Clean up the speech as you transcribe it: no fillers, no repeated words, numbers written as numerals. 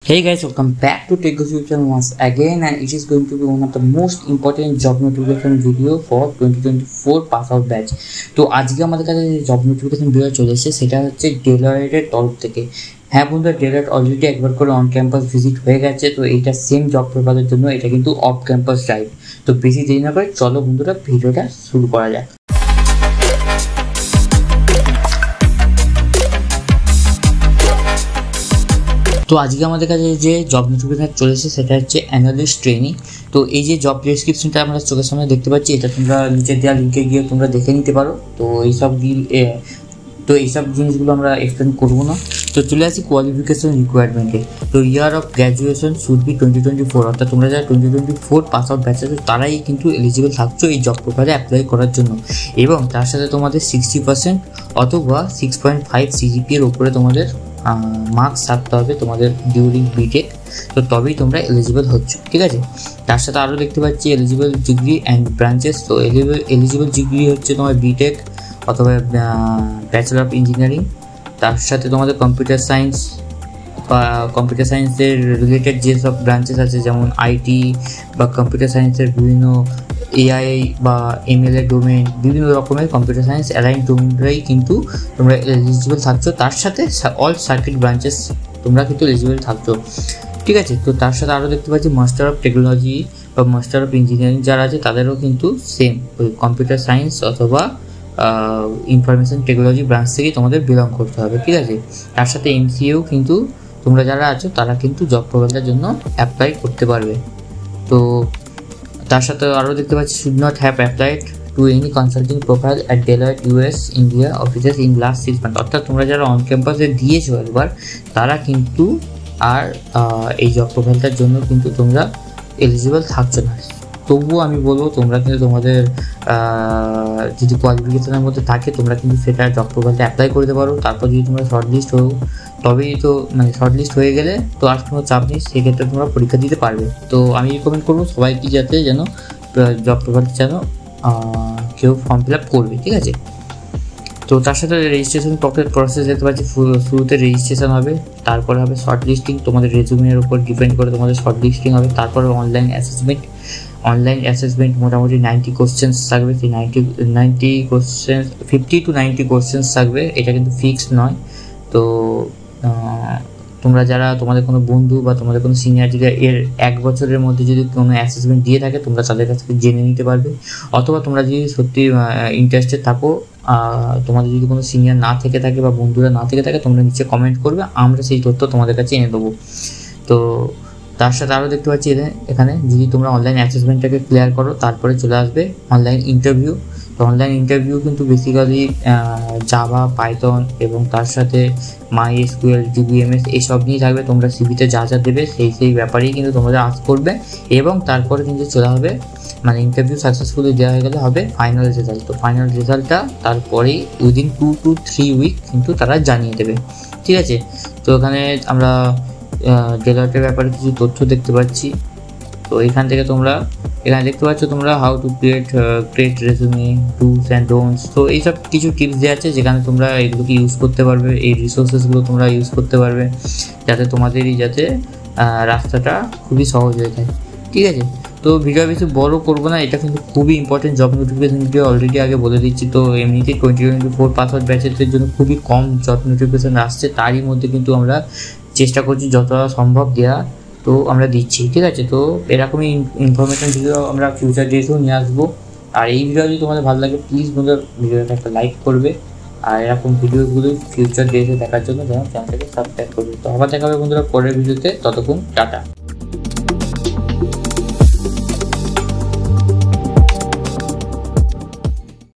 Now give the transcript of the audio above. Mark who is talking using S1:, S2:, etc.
S1: Hey guys, welcome back to Tech Guru channel once again, and it is going to be one of the most important job notification video for 2024 pass out batch. তো আজকে আমাদের কাছে যে job notification video চলে এসেছে সেটা হচ্ছে ডেলয়েটের তরফ থেকে। হ্যাঁ বন্ধুরা, ডেলয়েট অলরেডি একবার করে অন ক্যাম্পাস ভিজিট হয়ে গেছে। তো এইটা সেম জব প্রোফাইলের জন্য, এটা কিন্তু অফ ক্যাম্পাস ড্রাইভ। তো বেশি দেরি না করে চলো বন্ধুরা ভিডিওটা শুরু করা যাক। তো আজকে আমাদের কাছে যে জব নোটিফিকেশন চলে এসেছে সেটা হচ্ছে অ্যানালিস্ট ট্রেনিং। তো এই যে জব ডেসক্রিপশনটা আমরা চোখের সামনে দেখতে পাচ্ছি, এটা তোমরা নিচে দেওয়া লিঙ্কে গিয়ে তোমরা দেখে নিতে পারো। তো এইসব জিনিসগুলো আমরা এক্সপ্লেন করবো না। তো চলে আসি কোয়ালিফিকেশন রিকোয়ারমেন্টে। তো year of graduation should be 2024, অর্থাৎ তোমরা যারা 2024 পাস আউট ব্যাচ আছে তারাই কিন্তু এলিজিবল থাকছো এই জব প্রোফাইলে অ্যাপ্লাই করার জন্য। এবং তার সাথে তোমাদের 60% অথবা 6.5 CGPA এর উপরে তোমাদের মার্কস থাকতে হবে তোমাদের ডিউরিং বিটেক। তো তবেই তোমরা এলিজিবল হচ্ছ, ঠিক আছে। তার সাথে আরও দেখতে পাচ্ছি এলিজিবল ডিগ্রি অ্যান্ড ব্রাঞ্চেস। তো এলিজিবল ডিগ্রি হচ্ছে তোমার বিটেক অথবা ব্যাচেলর অফ ইঞ্জিনিয়ারিং। তার সাথে তোমাদের কম্পিউটার সায়েন্স বা কম্পিউটার সায়েন্সের রিলেটেড যেসব ব্রাঞ্চেস আছে, যেমন আইটি বা কম্পিউটার সায়েন্সের বিভিন্ন AI বা ML এর ডোমেন, বিভিন্ন রকমের কম্পিউটার সায়েন্স অ্যালাইন ডোমেনরাই কিন্তু তোমরা এলিজিবল থাকছো। তার সাথে অল সার্কিট ব্রাঞ্চেস তোমরা কিন্তু এলিজিবল থাকছো, ঠিক আছে। তো তার সাথে আরও দেখতে পাচ্ছি মাস্টার অফ টেকনোলজি বা মাস্টার অফ ইঞ্জিনিয়ারিং যারা আছে তাদেরও কিন্তু সেম ওই কম্পিউটার সায়েন্স অথবা ইনফরমেশন টেকনোলজি ব্রাঞ্চ থেকেই তোমাদের বিলং করতে হবে, ঠিক আছে। তার সাথে MCAও কিন্তু তোমরা যারা আছো তারা কিন্তু জব প্রোফাইলের জন্য অ্যাপ্লাই করতে পারবে। তো তার সাথে আরও দেখতে পাচ্ছি should not have applied to any consulting profile at Deloitte US India offices in last 6 months। অর্থাৎ তোমরা যারা অন ক্যাম্পাসে দিয়েছো একবার, তারা কিন্তু আর এই জব প্রোফাইলটার জন্য কিন্তু তোমরা এলিজিবল থাকছো না। তবুও আমি বলবো তোমরা কিন্তু তোমাদের যদি কোয়ালিফিকেশনের মধ্যে থাকে তোমরা কিন্তু সেটা জব প্রোফাইলটা অ্যাপ্লাই করতে পারো। তারপর যদি তোমরা শর্টলিস্ট হও, তবেই তো মানে শর্টলিস্ট হয়ে গেলে তো আর কোনো চাপ নেই, সেক্ষেত্রে তোমরা পরীক্ষা দিতে পারবে। তো আমি রিকমেন্ড করবো সবাইকে যাতে যেন জব প্রোফাইলটা যেন কেউ ফর্ম ফিল আপ করবে, ঠিক আছে। তো তার সাথে রেজিস্ট্রেশন প্রসেস দেখতে পাচ্ছি, শুরুতে রেজিস্ট্রেশন হবে, তারপরে হবে শর্ট লিস্টিং। তোমাদের রেজুমের উপর ডিপেন্ড করে তোমাদের শর্ট লিস্টিং হবে। তারপরে অনলাইন অ্যাসেসমেন্ট মোটামুটি 90 কোশ্চেন্স থাকবে। সেই 90 কোশ্চেন্স 50 to 90 কোশ্চেন্স থাকবে, এটা কিন্তু ফিক্সড নয়। তো তোমরা যারা তোমাদের কোনো বন্ধু বা তোমাদের কোনো সিনিয়র যদি এর 1 বছরের মধ্যে যদি কোনো অ্যাসেসমেন্ট দিয়ে থাকে তোমরা তাদের কাছ থেকে জেনে নিতে পারবে। অথবা তোমরা যদি সত্যি ইন্টারেস্টেড থাকো, তোমাদের যদি কোনো সিনিয়র না থেকে থাকে বা বন্ধুরা না থেকে থাকে, তোমরা নিচে কমেন্ট করবে, আমরা সেই তথ্য তোমাদের কাছে এনে দেবো। তো তার সাথে আরও দেখতে পাচ্ছি এখানে যদি তোমরা অনলাইন অ্যাসেসমেন্টটাকে ক্লিয়ার করো তারপরে চলে আসবে অনলাইন ইন্টারভিউ। তো অনলাইন ইন্টারভিউ কিন্তু বেসিক্যালি জাভা, পাইথন এবং তার সাথে MySQL, DBMS এইসব নিয়ে থাকবে। তোমরা সিভিতে যা যা দেবে সেই ব্যাপারেই কিন্তু তোমাদের আজ করবে। এবং তারপরে কিন্তু চলে হবে মানে ইন্টারভিউ সাকসেসফুলি দেওয়া হয়ে গেলে হবে ফাইনাল রেজাল্ট। তো ফাইনাল রেজাল্টটা তারপরেই উইদিন 2 to 3 উইক কিন্তু তারা জানিয়ে দেবে, ঠিক আছে। তো এখানে আমরা ডেলয়েটের ব্যাপারে কিছু তথ্য দেখতে পাচ্ছি। তো এখান থেকে তোমরা এখানে দেখতে পাচ্ছ তোমরা how to create resume, dose and don'ts. তো এইসব কিছু টিপস দেওয়া আছে যেখানে তোমরা এগুলোকে ইউজ করতে পারবে, এই রিসোর্সেসগুলো তোমরা ইউজ করতে পারবে যাতে তোমাদেরই যাতে রাস্তাটা খুবই সহজ হয়ে যায়, ঠিক আছে। তো ভিডিও বেশি বড় করবো না, এটা কিন্তু খুবই important job notification video, already আগে বলে দিচ্ছি। তো এমনিতেই 2024 পাস আউট ব্যাচের জন্য খুবই কম জব নোটিফিকেশন আসছে, তারই মধ্যে কিন্তু আমরা চেষ্টা করছি যতটা সম্ভব দেওয়া, তো আমরা দিচ্ছি, ঠিক আছে। তো এরকমই ইনফরমেশন ভিডিও আমরা ফিউচার ডেজেও নিয়ে আসবো। আর এই ভিডিও যদি তোমাদের ভালো লাগে প্লিজ বন্ধুরা ভিডিওটা একটা লাইক করবে, আর এরকম ভিডিওগুলো ফিউচার ডেজে দেখার জন্য যেন চ্যানেলটাকে সাবস্ক্রাইব করবে। তো আবার দেখা হবে বন্ধুরা পরের ভিডিওতে, ততক্ষণ টাটা।